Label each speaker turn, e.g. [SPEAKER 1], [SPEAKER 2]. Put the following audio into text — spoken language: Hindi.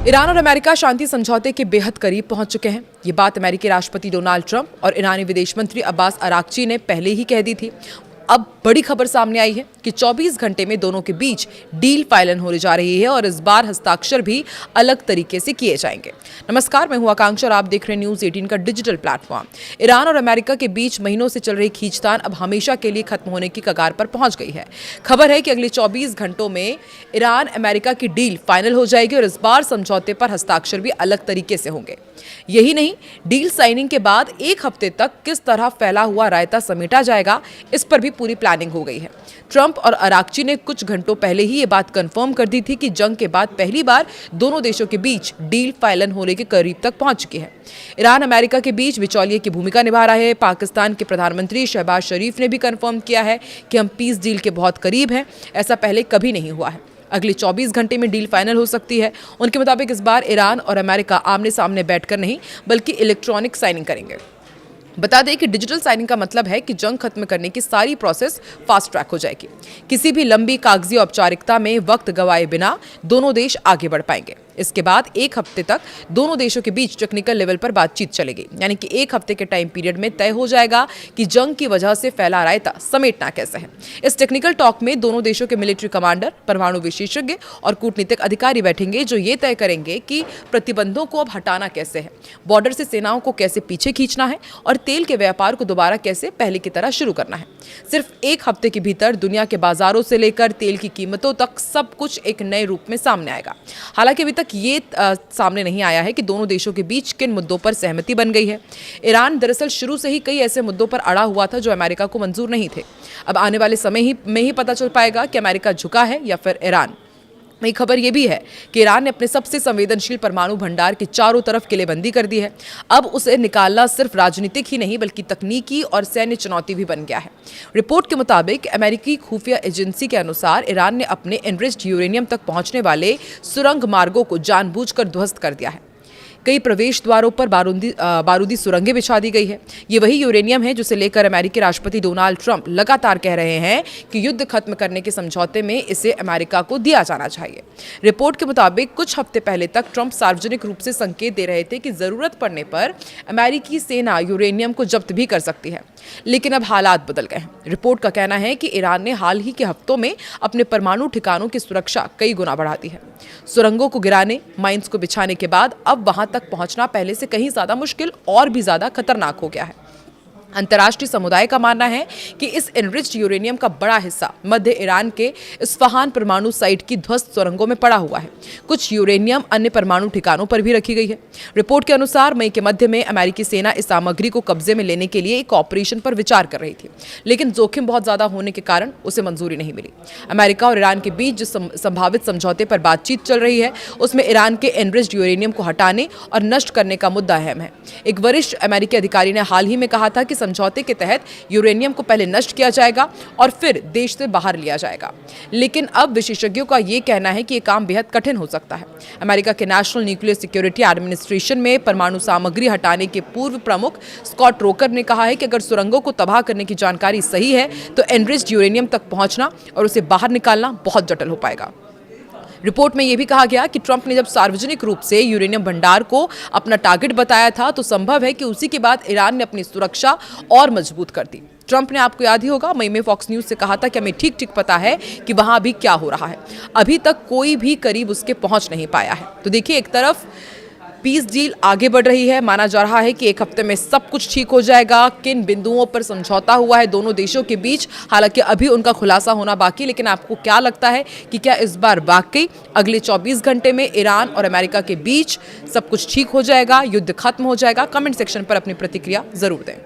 [SPEAKER 1] ईरान और अमेरिका शांति समझौते के बेहद करीब पहुंच चुके हैं। ये बात अमेरिकी राष्ट्रपति डोनाल्ड ट्रंप और ईरानी विदेश मंत्री अब्बास अराक्ची ने पहले ही कह दी थी। अब बड़ी खबर सामने आई है कि 24 घंटे में दोनों के बीच डील फाइनल होने जा रही है और इस बार हस्ताक्षर भी अलग तरीके से किए जाएंगे। नमस्कार, मैं हूं आकांक्षा और आप देख रहे हैं न्यूज़ 18 का डिजिटल प्लेटफॉर्म। ईरान और अमेरिका के बीच महीनों से चल रही खींचतान अब हमेशा के लिए खत्म होने की कगार पर पहुंच गई है। खबर है कि अगले 24 घंटों में ईरान अमेरिका की डील फाइनल हो जाएगी और इस बार समझौते पर हस्ताक्षर भी अलग तरीके से होंगे। यही नहीं, डील साइनिंग के बाद एक हफ्ते तक किस तरह फैला हुआ रायता समेटा जाएगा, इस पर भी पूरी प्लानिंग हो गई है। ट्रंप और अराक्ची ने कुछ घंटों पहले ही ये बात कंफर्म कर दी थी कि जंग के बाद पहली बार दोनों देशों के बीच डील फाइनल होने के करीब तक पहुंच चुकी है। ईरान अमेरिका के बीच बिचौलिए की भूमिका निभा रहा है। पाकिस्तान के प्रधानमंत्री शहबाज शरीफ ने भी कंफर्म किया है कि हम पीस डील के बहुत करीब हैं। ऐसा पहले कभी नहीं हुआ है। अगले 24 घंटे में डील फाइनल हो सकती है। उनके मुताबिक इस बार ईरान और अमेरिका आमने सामने बैठकर नहीं बल्कि इलेक्ट्रॉनिक साइनिंग करेंगे। बता दें कि डिजिटल साइनिंग का मतलब है कि जंग खत्म करने की सारी प्रोसेस फास्ट ट्रैक हो जाएगी। किसी भी लंबी कागजी औपचारिकता में वक्त गवाए बिना दोनों देश आगे बढ़ पाएंगे। इसके बाद एक हफ्ते तक दोनों देशों के बीच टेक्निकल लेवल पर बातचीत चलेगी, यानी कि एक हफ्ते के टाइम पीरियड में तय हो जाएगा कि जंग की वजह से फैला रायता समेटना कैसे है। इस टेक्निकल टॉक में दोनों देशों के मिलिट्री कमांडर, परमाणु विशेषज्ञ और कूटनीतिक अधिकारी बैठेंगे, जो ये तय करेंगे कि प्रतिबंधों को अब हटाना कैसे है, बॉर्डर से सेनाओं को कैसे पीछे खींचना है और तेल के व्यापार को दोबारा कैसे पहले की तरह शुरू करना है। सिर्फ एक हफ्ते के भीतर दुनिया के बाजारों से लेकर तेल की कीमतों तक सब कुछ एक नए रूप में सामने आएगा। हालांकि अभी तक ये सामने नहीं आया है कि दोनों देशों के बीच किन मुद्दों पर सहमति बन गई है। ईरान दरअसल शुरू से ही कई ऐसे मुद्दों पर अड़ा हुआ था जो अमेरिका को मंजूर नहीं थे। अब आने वाले समय में ही पता चल पाएगा कि अमेरिका झुका है या फिर ईरान। वही खबर यह भी है कि ईरान ने अपने सबसे संवेदनशील परमाणु भंडार के चारों तरफ किलेबंदी कर दी है। अब उसे निकालना सिर्फ राजनीतिक ही नहीं बल्कि तकनीकी और सैन्य चुनौती भी बन गया है। रिपोर्ट के मुताबिक अमेरिकी खुफिया एजेंसी के अनुसार ईरान ने अपने एनरिच्ड यूरेनियम तक पहुंचने वाले सुरंग मार्गों को जानबूझकर ध्वस्त कर दिया है। कई प्रवेश द्वारों पर बारूदी सुरंगें बिछा दी गई है। ये वही यूरेनियम है जिसे लेकर अमेरिकी राष्ट्रपति डोनाल्ड ट्रंप लगातार कह रहे हैं कि युद्ध खत्म करने के समझौते में इसे अमेरिका को दिया जाना चाहिए। रिपोर्ट के मुताबिक कुछ हफ्ते पहले तक ट्रंप सार्वजनिक रूप से संकेत दे रहे थे कि जरूरत पड़ने पर अमेरिकी सेना यूरेनियम को जब्त भी कर सकती है, लेकिन अब हालात बदल गए हैं। रिपोर्ट का कहना है कि ईरान ने हाल ही के हफ्तों में अपने परमाणु ठिकानों की सुरक्षा कई गुना बढ़ा दी है। सुरंगों को गिराने, माइंस को बिछाने के बाद अब वहां तक पहुंचना पहले से कहीं ज्यादा मुश्किल और भी ज्यादा खतरनाक हो गया है। अंतर्राष्ट्रीय समुदाय का मानना है कि इस एनरिच्ड यूरेनियम का बड़ा हिस्सा मध्य ईरान के इस्फहान परमाणु साइट की ध्वस्त सुरंगों में पड़ा हुआ है। कुछ यूरेनियम अन्य परमाणु ठिकानों पर भी रखी गई है। रिपोर्ट के अनुसार मई के मध्य में अमेरिकी सेना इस सामग्री को कब्जे में लेने के लिए एक ऑपरेशन पर विचार कर रही थी, लेकिन जोखिम बहुत ज्यादा होने के कारण उसे मंजूरी नहीं मिली। अमेरिका और ईरान के बीच जो संभावित समझौते पर बातचीत चल रही है उसमें ईरान के एनरिच्ड यूरेनियम को हटाने और नष्ट करने का मुद्दा अहम है। एक वरिष्ठ अमेरिकी अधिकारी ने हाल ही में कहा था कि समझौते के तहत यूरेनियम को पहले नष्ट किया जाएगा और फिर देश से बाहर लिया जाएगा, लेकिन अब विशेषज्ञों का यह कहना है कि यह काम बेहद कठिन हो सकता है। अमेरिका के नेशनल न्यूक्लियर सिक्योरिटी एडमिनिस्ट्रेशन में परमाणु सामग्री हटाने के पूर्व प्रमुख स्कॉट रोकर ने कहा है कि अगर सुरंगों को तबाह करने की जानकारी सही है तो एनरिच्ड यूरेनियम तक पहुंचना और उसे बाहर निकालना बहुत जटिल हो पाएगा। रिपोर्ट में यह भी कहा गया कि ट्रंप ने जब सार्वजनिक रूप से यूरेनियम भंडार को अपना टारगेट बताया था तो संभव है कि उसी के बाद ईरान ने अपनी सुरक्षा और मजबूत कर दी। ट्रंप ने, आपको याद ही होगा, मई में फॉक्स न्यूज से कहा था कि हमें ठीक ठीक पता है कि वहां अभी क्या हो रहा है। अभी तक कोई भी करीब उसके पहुंच नहीं पाया है। तो देखिए, एक तरफ पीस डील आगे बढ़ रही है। माना जा रहा है कि एक हफ्ते में सब कुछ ठीक हो जाएगा। किन बिंदुओं पर समझौता हुआ है दोनों देशों के बीच, हालांकि अभी उनका खुलासा होना बाकी। लेकिन आपको क्या लगता है कि क्या इस बार वाकई अगले 24 घंटे में ईरान और अमेरिका के बीच सब कुछ ठीक हो जाएगा, युद्ध खत्म हो जाएगा? कमेंट सेक्शन पर अपनी प्रतिक्रिया जरूर दें।